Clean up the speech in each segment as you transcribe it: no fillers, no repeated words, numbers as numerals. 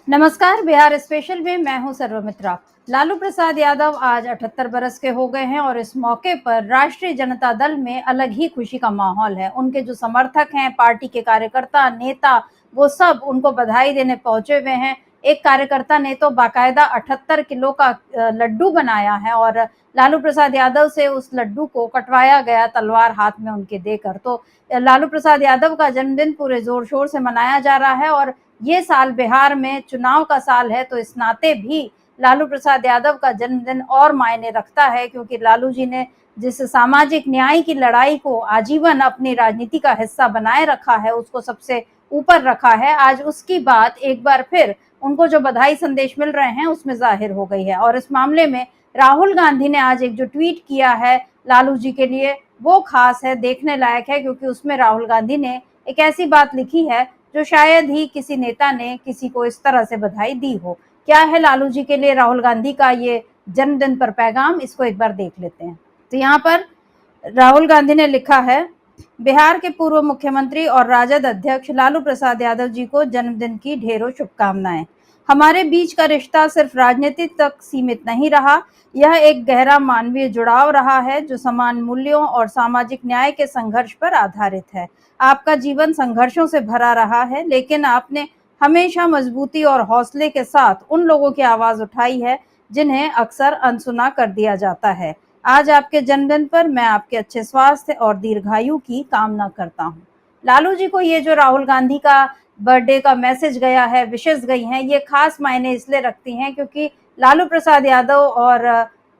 नमस्कार। बिहार स्पेशल में मैं हूं सर्वमित्रा। लालू प्रसाद यादव आज 78 बरस के हो गए हैं और इस मौके पर राष्ट्रीय जनता दल में अलग ही खुशी का माहौल है। उनके जो समर्थक हैं, पार्टी के कार्यकर्ता, नेता, वो सब उनको बधाई देने पहुंचे हुए हैं। एक कार्यकर्ता ने तो बाकायदा 78 किलो का लड्डू बनाया है और लालू प्रसाद यादव से उस लड्डू को कटवाया गया, तलवार हाथ में उनके देकर। तो लालू प्रसाद यादव का जन्मदिन पूरे जोर शोर से मनाया जा रहा है और ये साल बिहार में चुनाव का साल है, तो इस नाते भी लालू प्रसाद यादव का जन्मदिन और मायने रखता है, क्योंकि लालू जी ने जिस सामाजिक न्याय की लड़ाई को आजीवन अपनी राजनीति का हिस्सा बनाए रखा है, उसको सबसे ऊपर रखा है। आज उसकी बात एक बार फिर उनको जो बधाई संदेश मिल रहे हैं उसमें जाहिर हो गई है। और इस मामले में राहुल गांधी ने आज एक जो ट्वीट किया है लालू जी के लिए, वो खास है, देखने लायक है, क्योंकि उसमें राहुल गांधी ने एक ऐसी बात लिखी है जो शायद ही किसी नेता ने किसी को इस तरह से बधाई दी हो। क्या है लालू जी के लिए राहुल गांधी का ये जन्मदिन पर पैगाम, इसको एक बार देख लेते हैं। तो यहाँ पर राहुल गांधी ने लिखा है, बिहार के पूर्व मुख्यमंत्री और राजद अध्यक्ष लालू प्रसाद यादव जी को जन्मदिन की ढेरों शुभकामनाएं। हमारे बीच का रिश्ता सिर्फ राजनीति तक सीमित नहीं रहा, यह एक गहरा मानवीय जुड़ाव रहा है जो समान मूल्यों और सामाजिक न्याय के संघर्ष पर आधारित है। आपका जीवन संघर्षों से भरा रहा है, लेकिन आपने हमेशा मजबूती और हौसले के साथ उन लोगों की आवाज उठाई है जिन्हें अक्सर अनसुना कर दिया जाता है। आज आपके जन्मदिन पर मैं आपके अच्छे स्वास्थ्य और दीर्घायु की कामना करता हूँ। लालू जी को ये जो राहुल गांधी का बर्थडे का मैसेज गया है, विशेष गई हैं, ये खास मायने इसलिए रखती हैं क्योंकि लालू प्रसाद यादव और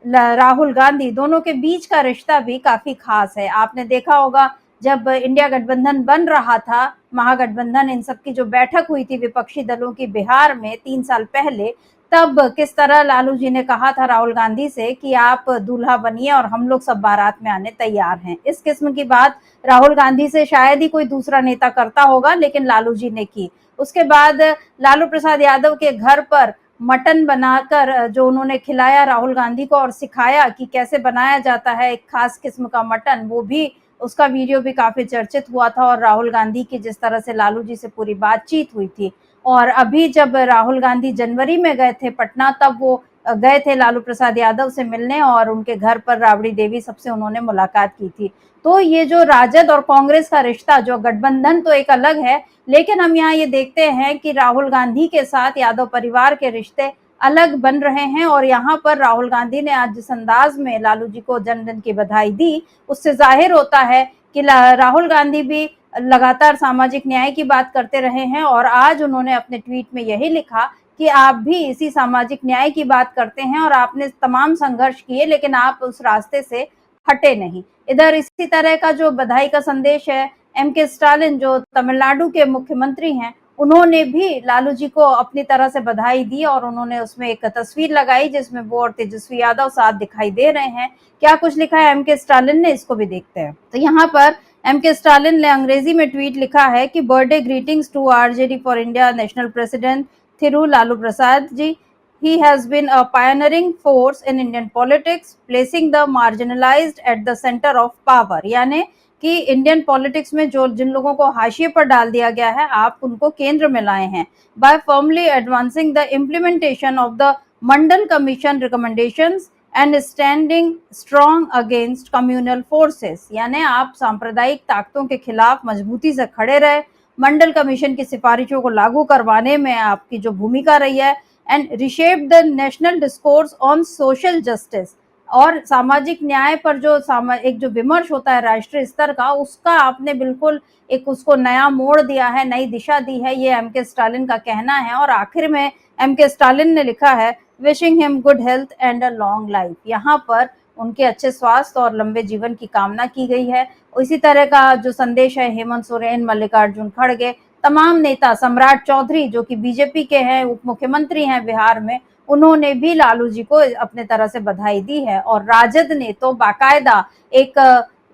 राहुल गांधी दोनों के बीच का रिश्ता भी काफी खास है। आपने देखा होगा जब इंडिया गठबंधन बन रहा था, महागठबंधन, इन सब की जो बैठक हुई थी विपक्षी दलों की बिहार में 3 साल पहले, तब किस तरह लालू जी ने कहा था राहुल गांधी से कि आप दूल्हा बनिए और हम लोग सब बारात में आने तैयार हैं। इस किस्म की बात राहुल गांधी से शायद ही कोई दूसरा नेता करता होगा, लेकिन लालू जी ने की। उसके बाद लालू प्रसाद यादव के घर पर मटन बनाकर जो उन्होंने खिलाया राहुल गांधी को और सिखाया कि कैसे बनाया जाता है एक खास किस्म का मटन, वो भी, उसका वीडियो भी काफी चर्चित हुआ था। और राहुल गांधी की जिस तरह से लालू जी से पूरी बातचीत हुई थी। और अभी जब राहुल गांधी जनवरी में गए थे पटना, तब वो गए थे लालू प्रसाद यादव से मिलने और उनके घर पर राबड़ी देवी सबसे उन्होंने मुलाकात की थी। तो ये जो राजद और कांग्रेस का रिश्ता, जो गठबंधन तो एक अलग है, लेकिन हम यहाँ ये देखते हैं कि राहुल गांधी के साथ यादव परिवार के रिश्ते अलग बन रहे हैं। और यहाँ पर राहुल गांधी ने आज जिस अंदाज में लालू जी को जन्मदिन की बधाई दी, उससे जाहिर होता है कि राहुल गांधी भी लगातार सामाजिक न्याय की बात करते रहे हैं और आज उन्होंने अपने ट्वीट में यही लिखा कि आप भी इसी सामाजिक न्याय की बात करते हैं और आपने तमाम संघर्ष किए, लेकिन आप उस रास्ते से हटे नहीं। इधर इसी तरह का जो बधाई का संदेश है, एम.के. स्टालिन जो तमिलनाडु के मुख्यमंत्री हैं, उन्होंने भी लालू जी को अपनी तरह से बधाई दी और उन्होंने उसमें एक तस्वीर लगाई जिसमें वो और तेजस्वी यादव साथ दिखाई दे रहे हैं। क्या कुछ लिखा है एम.के. स्टालिन ने, इसको भी देखते हैं। तो यहाँ पर एम.के. स्टालिन ने अंग्रेजी में ट्वीट लिखा है कि birthday greetings to RJD for India national president Thiru Lalu Prasad ji. He has been a pioneering force in Indian politics, placing the marginalized at the center of power। यानी कि इंडियन पॉलिटिक्स में जो जिन लोगों को हाशिए पर डाल दिया गया है, आप उनको केंद्र में लाए हैं। By firmly advancing the implementation of the Mandal commission recommendations and standing strong against communal forces। यानी आप सांप्रदायिक ताकतों के खिलाफ मजबूती से खड़े रहे, मंडल कमीशन की सिफारिशों को लागू करवाने में आपकी जो भूमिका रही है, and रिशेप the national discourse on social justice. और सामाजिक न्याय पर जो एक जो विमर्श होता है राष्ट्रीय स्तर का, उसका आपने बिल्कुल एक उसको नया मोड़ दिया है, नई दिशा दी है, ये एम.के. स्टालिन का कहना है। और आखिर में एम.के. स्टालिन ने लिखा है, wishing him good health and a long life. यहाँ पर उनके अच्छे स्वास्थ्य और लंबे जीवन की कामना की गई है। इसी तरह का जो संदेश है हेमंत सोरेन, मल्लिकार्जुन खड़गे, तमाम नेता, सम्राट चौधरी जो कि बीजेपी के हैं, उप मुख्यमंत्री हैं बिहार में, उन्होंने भी लालू जी को अपने तरह से बधाई दी है। और राजद ने तो बाकायदा एक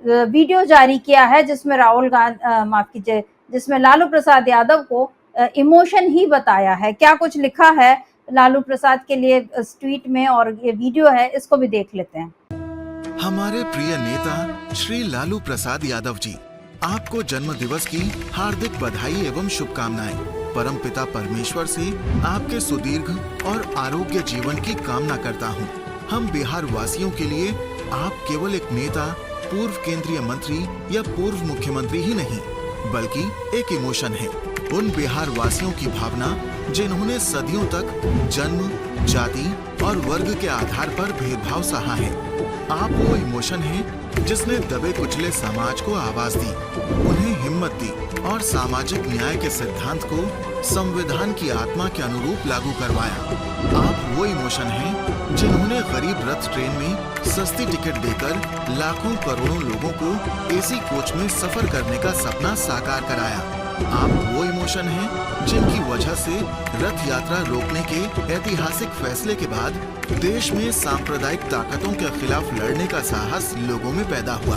वीडियो जारी किया है जिसमें माफ कीजिए, जिसमें लालू प्रसाद यादव को इमोशन ही बताया है। क्या कुछ लिखा है लालू प्रसाद के लिए इस ट्वीट में, और ये वीडियो है, इसको भी देख लेते हैं। हमारे प्रिय नेता श्री लालू प्रसाद यादव जी, आपको जन्म दिवस की हार्दिक बधाई एवं शुभकामनाएं। परमपिता परमेश्वर से आपके सुदीर्घ और आरोग्य जीवन की कामना करता हूँ। हम बिहार वासियों के लिए आप केवल एक नेता, पूर्व केंद्रीय मंत्री या पूर्व मुख्यमंत्री ही नहीं, बल्कि एक इमोशन है। उन बिहार वासियों की भावना जिन्होंने सदियों तक जन्म, जाति और वर्ग के आधार पर भेदभाव सहा है। आप वो इमोशन हैं जिसने दबे कुचले समाज को आवाज दी, उन्हें हिम्मत दी और सामाजिक न्याय के सिद्धांत को संविधान की आत्मा के अनुरूप लागू करवाया। आप वो इमोशन हैं जिन्होंने गरीब रथ ट्रेन में सस्ती टिकट देकर लाखों करोड़ों लोगों को एसी कोच में सफर करने का सपना साकार कराया। आप वो इमोशन हैं जिनकी वजह से रथ यात्रा रोकने के ऐतिहासिक फैसले के बाद देश में सांप्रदायिक ताकतों के खिलाफ लड़ने का साहस लोगों में पैदा हुआ।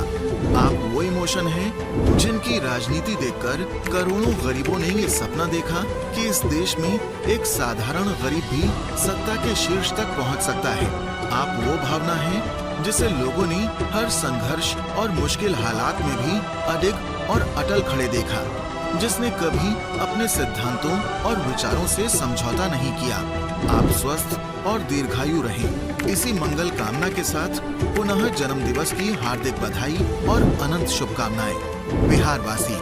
आप वो इमोशन हैं जिनकी राजनीति देखकर करोड़ों गरीबों ने ये सपना देखा कि इस देश में एक साधारण गरीब भी सत्ता के शीर्ष तक पहुंच सकता है। आप वो भावना है जिसे लोगों ने हर संघर्ष और मुश्किल हालात में भी अडिग और अटल खड़े देखा, जिसने कभी अपने सिद्धांतों और विचारों से समझौता नहीं किया। आप स्वस्थ और दीर्घायु रहें। इसी मंगल कामना के साथ पुनः जन्म दिवस की हार्दिक बधाई और अनंत शुभकामनाएं। बिहार वासी।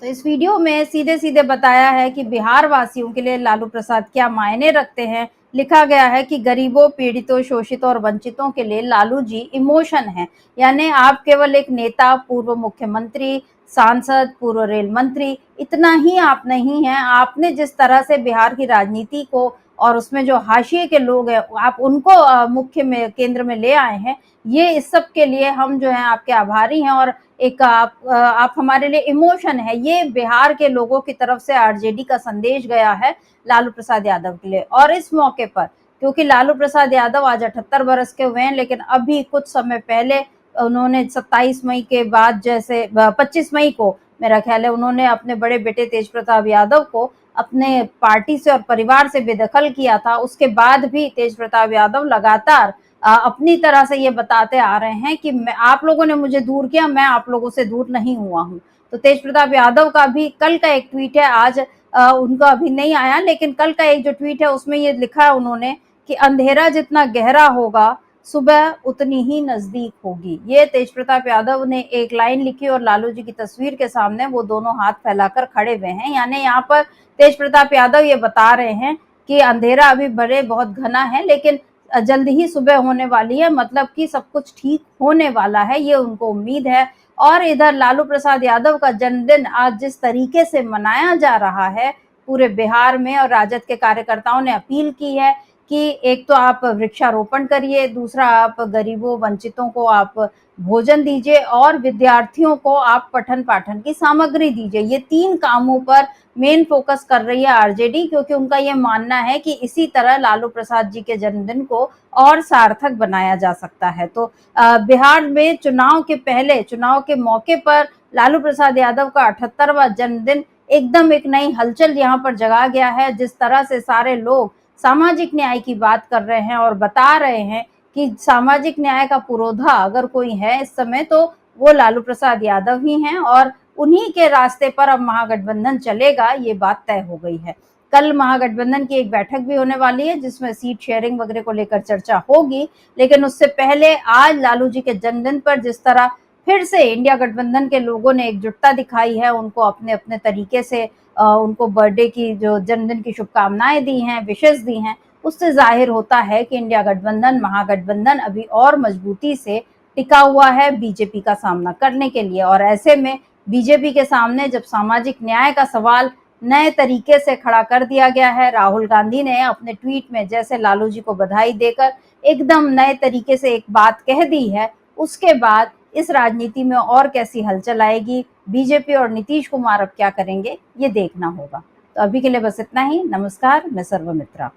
तो इस वीडियो में सीधे सीधे बताया है कि बिहार वासियों के लिए लालू प्रसाद क्या मायने रखते हैं। लिखा गया है कि गरीबों, पीड़ितों, शोषितों और वंचितों के लिए लालू जी इमोशन है। यानी आप केवल एक नेता, पूर्व मुख्यमंत्री, सांसद, पूर्व रेल मंत्री, इतना ही आप नहीं हैं। आपने जिस तरह से बिहार की राजनीति को और उसमें जो हाशिए के लोग हैं, आप उनको मुख्य में केंद्र में ले आए हैं। ये इस सब के लिए हम जो हैं आपके आभारी हैं और एक आप हमारे लिए इमोशन है। ये बिहार के लोगों की तरफ से आरजेडी का संदेश गया है लालू प्रसाद यादव के लिए। और इस मौके पर, क्योंकि लालू प्रसाद यादव आज 78 बरस के हुए हैं, लेकिन अभी कुछ समय पहले उन्होंने 27 मई के बाद, जैसे 25 मई को मेरा ख्याल है, उन्होंने अपने बड़े बेटे तेज प्रताप यादव को अपने पार्टी से और परिवार से बेदखल किया था। उसके बाद भी तेज प्रताप यादव लगातार अपनी तरह से ये बताते आ रहे हैं कि आप लोगों ने मुझे दूर किया, मैं आप लोगों से दूर नहीं हुआ हूँ। तो तेज प्रताप यादव का भी कल का एक ट्वीट है, आज उनका अभी नहीं आया, लेकिन कल का एक जो ट्वीट है उसमें ये लिखा है उन्होंने कि अंधेरा जितना गहरा होगा, सुबह उतनी ही नजदीक होगी। ये तेज प्रताप यादव ने एक लाइन लिखी और लालू जी की तस्वीर के सामने वो दोनों हाथ फैलाकर खड़े हुए हैं। यानी यहाँ पर तेज प्रताप यादव ये बता रहे हैं कि अंधेरा अभी बहुत घना है, लेकिन जल्द ही सुबह होने वाली है, मतलब कि सब कुछ ठीक होने वाला है, ये उनको उम्मीद है। और इधर लालू प्रसाद यादव का जन्मदिन आज जिस तरीके से मनाया जा रहा है पूरे बिहार में, और राजद के कार्यकर्ताओं ने अपील की है कि एक तो आप वृक्षारोपण करिए, दूसरा आप गरीबों, वंचितों को आप भोजन दीजिए और विद्यार्थियों को आप पठन पाठन की सामग्री दीजिए। ये 3 कामों पर मेन फोकस कर रही है आरजेडी, क्योंकि उनका ये मानना है कि इसी तरह लालू प्रसाद जी के जन्मदिन को और सार्थक बनाया जा सकता है। तो बिहार में चुनाव के पहले, चुनाव के मौके पर लालू प्रसाद यादव का 78वां जन्मदिन एकदम एक नई हलचल यहाँ पर जगा गया है। जिस तरह से सारे लोग सामाजिक न्याय की बात कर रहे हैं और बता रहे हैं कि सामाजिक न्याय का पुरोधा अगर कोई है इस समय तो वो लालू प्रसाद यादव ही हैं, और उन्हीं के रास्ते पर अब महागठबंधन चलेगा, ये बात तय हो गई है। कल महागठबंधन की एक बैठक भी होने वाली है जिसमें सीट शेयरिंग वगैरह को लेकर चर्चा होगी, लेकिन उससे पहले आज लालू जी के जन्मदिन पर जिस तरह फिर से इंडिया गठबंधन के लोगों ने एकजुटता दिखाई है, उनको अपने अपने तरीके से उनको बर्थडे की, जो जन्मदिन की शुभकामनाएं दी हैं, विशेष दी हैं, उससे जाहिर होता है कि इंडिया गठबंधन, महागठबंधन अभी और मजबूती से टिका हुआ है बीजेपी का सामना करने के लिए। और ऐसे में बीजेपी के सामने जब सामाजिक न्याय का सवाल नए तरीके से खड़ा कर दिया गया है, राहुल गांधी ने अपने ट्वीट में जैसे लालू जी को बधाई देकर एकदम नए तरीके से एक बात कह दी है, उसके बाद इस राजनीति में और कैसी हलचल आएगी, बीजेपी और नीतीश कुमार अब क्या करेंगे, ये देखना होगा। तो अभी के लिए बस इतना ही। नमस्कार, मैं सर्वमित्रा।